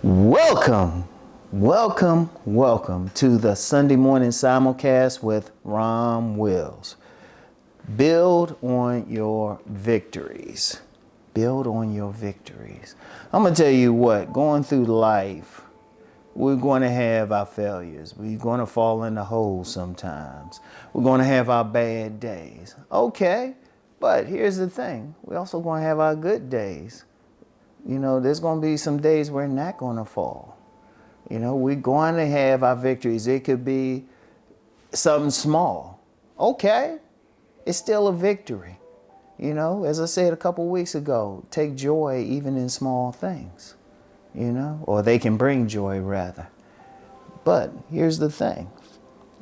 Welcome, welcome to the Sunday morning simulcast with Rom Wills. Build on your victories. Build on your victories. I'm going to tell you what, going through life, we're going to have our failures. We're going to fall in the hole sometimes. We're going to have our bad days. Okay, but here's the thing. We're also going to have our good days. You know, there's going to be some days we're not going to fall. You know, we're going to have our victories. It could be something small. Okay, it's still a victory. You know, as I said a couple weeks ago, take joy even in small things, you know, or they can bring joy rather. But here's the thing.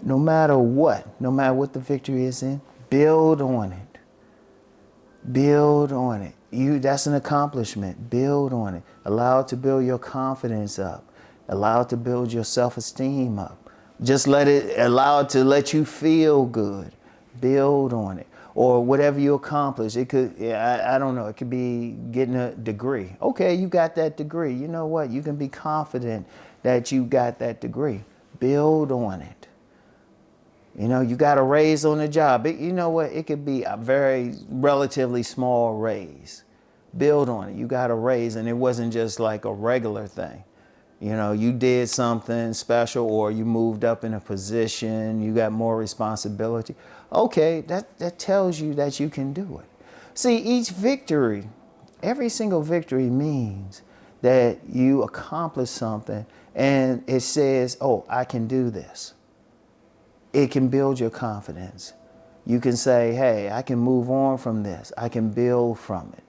No matter what the victory is in, build on it. Build on it. That's an accomplishment. Build on it. Allow it to build your confidence up. Allow it to build your self-esteem up. Just allow it to let you feel good. Build on it. Or whatever you accomplish. It could, I don't know, it could be getting a degree. Okay, you got that degree. You know what? You can be confident that you got that degree. Build on it. You know, you got a raise on the job. You know what? It could be a very relatively small raise. Build on it. You got a raise, and it wasn't just like a regular thing. You know, you did something special, or you moved up in a position, you got more responsibility. Okay, that tells you that you can do it. See, each victory, every single victory means that you accomplish something, and it says, oh, I can do this. It can build your confidence. You can say, hey, I can move on from this. I can build from it.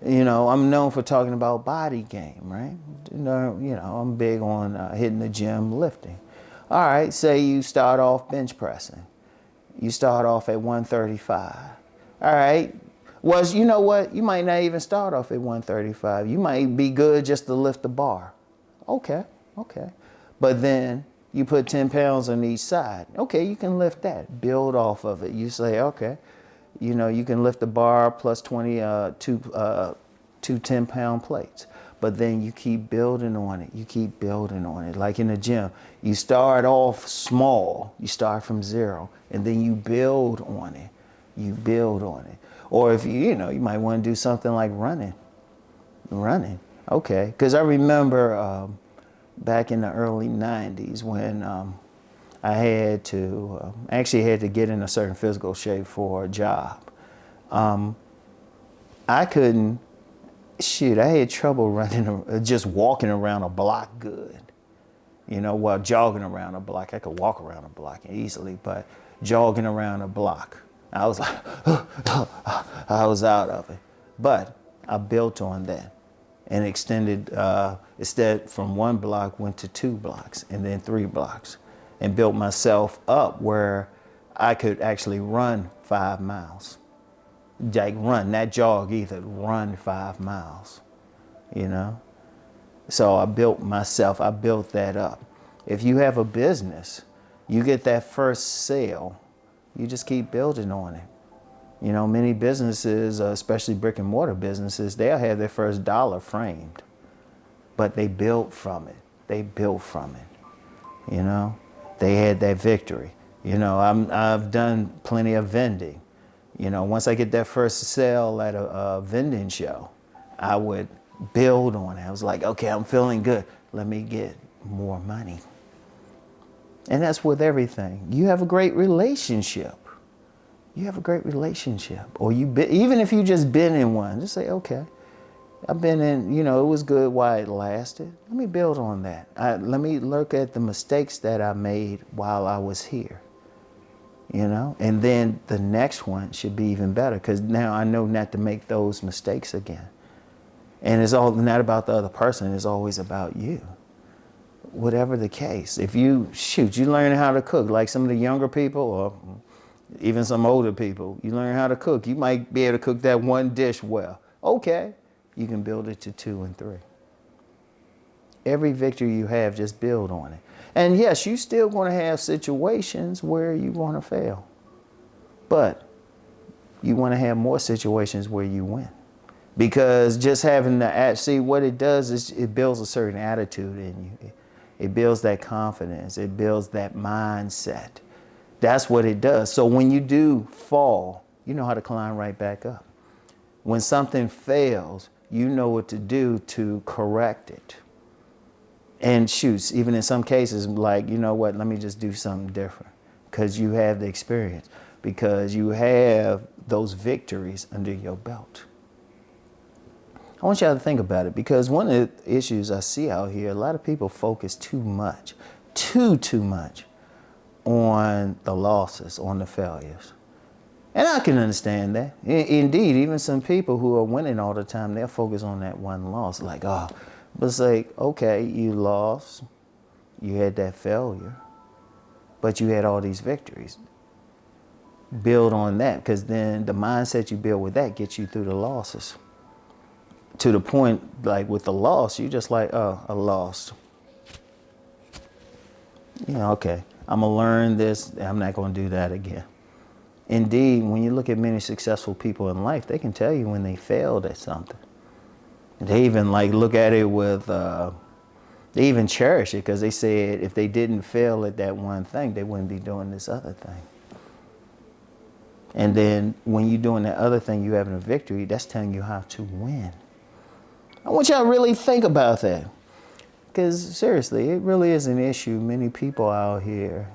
You know, I'm known for talking about body game, right? You know, I'm big on hitting the gym, lifting. All right, say you start off bench pressing. You start off at 135. All right. Well, you know what? You might not even start off at 135. You might be good just to lift the bar. Okay. But then you put 10 pounds on each side. Okay, you can lift that. Build off of it. You say, okay, you know, you can lift the bar plus 2 10-pound plates. But then you keep building on it. You keep building on it. Like in the gym, you start off small. You start from zero, and then you build on it. You build on it. Or if you know, you might want to do something like running. Okay, because I remember back in the early 90s when I had to actually had to get in a certain physical shape for a job. I couldn't, I had trouble running, just walking around a block good. You know, while jogging around a block. I could walk around a block easily, but jogging around a block, I was like, I was out of it. But I built on that and extended, instead from 1 block went to 2 blocks and then 3 blocks and built myself up where I could actually run 5 miles. Like run, not jog either, run 5 miles, you know? So I built that up. If you have a business, you get that first sale, you just keep building on it. You know, many businesses, especially brick and mortar businesses, they'll have their first dollar framed, but they built from it. You know, they had that victory. You know, I've done plenty of vending. You know, once I get that first sale at a vending show, I would build on it. I was like, okay, I'm feeling good. Let me get more money. And that's with everything. You have a great relationship. Or even if you just been in one, just say, okay, I've been in, you know, it was good while it lasted. Let me build on that. Let me look at the mistakes that I made while I was here. You know, and then the next one should be even better because now I know not to make those mistakes again. And it's all not about the other person, it's always about you. Whatever the case, if you learn how to cook, like some of the younger people or even some older people, you learn how to cook. You might be able to cook that one dish well. Okay, you can build it to 2 and 3. Every victory you have, just build on it. And yes, you're still going to have situations where you want to fail. But you want to have more situations where you win. Because just having the see what it does is it builds a certain attitude in you. It builds that confidence. It builds that mindset. That's what it does. So when you do fall, you know how to climb right back up. When something fails, you know what to do to correct it. And shoots, even in some cases, like, you know what, let me just do something different. Because you have the experience. Because you have those victories under your belt. I want y'all to think about it, because one of the issues I see out here, a lot of people focus too much on the losses, on the failures. And I can understand that. Indeed, even some people who are winning all the time, they'll focus on that one loss. Like, oh, but it's like, okay, you lost, you had that failure, but you had all these victories. Build on that, because then the mindset you build with that gets you through the losses. To the point, like with the loss, you just like, oh, I lost. Yeah, okay, I'm going to learn this. I'm not going to do that again. Indeed, when you look at many successful people in life, they can tell you when they failed at something. They even like look at it with, they even cherish it, because they said if they didn't fail at that one thing, they wouldn't be doing this other thing. And then when you're doing that other thing, you having a victory, that's telling you how to win. I want y'all to really think about that. Because seriously, it really is an issue. Many people out here,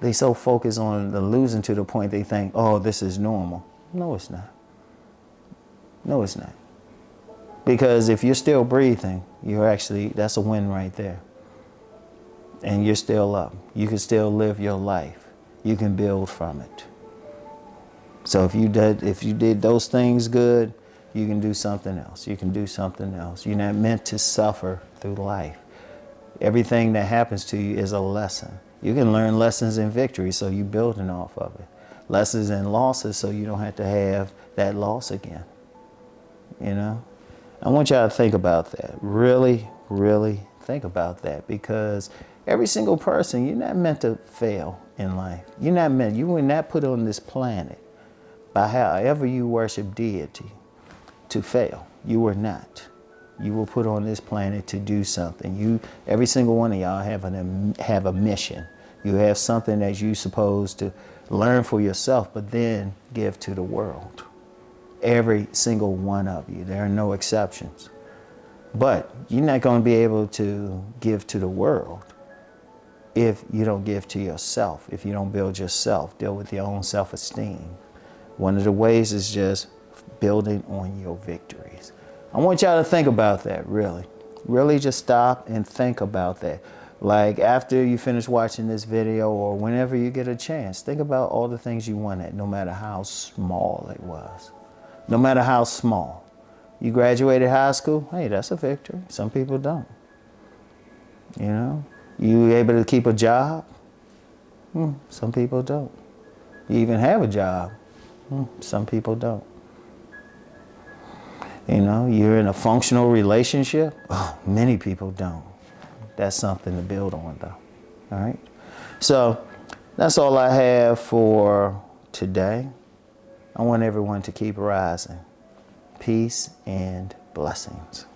they so focus on the losing to the point they think, oh, this is normal. No, it's not. No, it's not. Because if you're still breathing, that's a win right there. And you're still up. You can still live your life. You can build from it. So if you did those things good, you can do something else. You can do something else. You're not meant to suffer through life. Everything that happens to you is a lesson. You can learn lessons in victory, so you're building off of it. Lessons in losses, so you don't have to have that loss again. You know? I want y'all to think about that. Really, really think about that, because every single person, you're not meant to fail in life. You were not put on this planet by however you worship deity to fail. You were not. You were put on this planet to do something. Every single one of y'all have a mission. You have something that you're supposed to learn for yourself, but then give to the world. Every single one of you. There are no exceptions. But you're not going to be able to give to the world if you don't give to yourself, if you don't build yourself, deal with your own self-esteem. One of the ways is just building on your victories. I want y'all to think about that, really. Really just stop and think about that. Like after you finish watching this video or whenever you get a chance, think about all the things you wanted, no matter how small it was. No matter how small. You graduated high school, hey, that's a victory. Some people don't. You know? You able to keep a job? Some people don't. You even have a job? Some people don't. You know, you're in a functional relationship? Oh, many people don't. That's something to build on, though. All right? So that's all I have for today. I want everyone to keep rising. Peace and blessings.